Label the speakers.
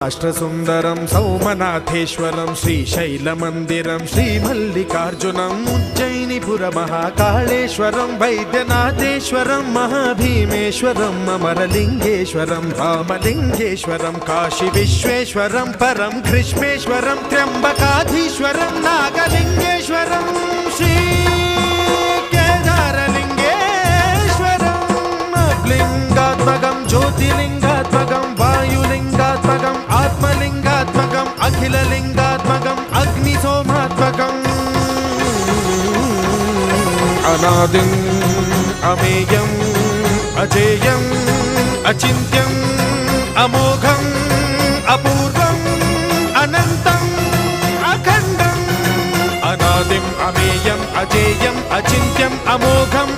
Speaker 1: అష్టసుందరం సౌమనాథేశ్వరం శ్రీశైలమందిరం శ్రీమల్లికార్జునం ఉజ్జయినిపుర మహాకాళేశ్వరం వైద్యనాథేశ్వరం మహాభీమేశ్వరం అమరలింగేశ్వరం రామలింగేశ్వరం కాశీ విశ్వేశ్వరం పరం కృష్ణేశ్వరం త్ర్యంబకాధీశ్వరం నాగలింగేశ్వరం శ్రీ కేదారలింగేశ్వరం లింగాత్మకం జ్యోతిలింగాత్మకం వాయులింగాత్మకం ఆత్మలింగాత్మకం అఖిలలింగాత్మకం అగ్నిసోమాత్మకం అనాదిం అమేయం అజేయం అచింత్యం అమోఘం అపూర్వం అనంతం అఖండం అనాదిం అమేయం అజేయం అచింత్యం అమోఘం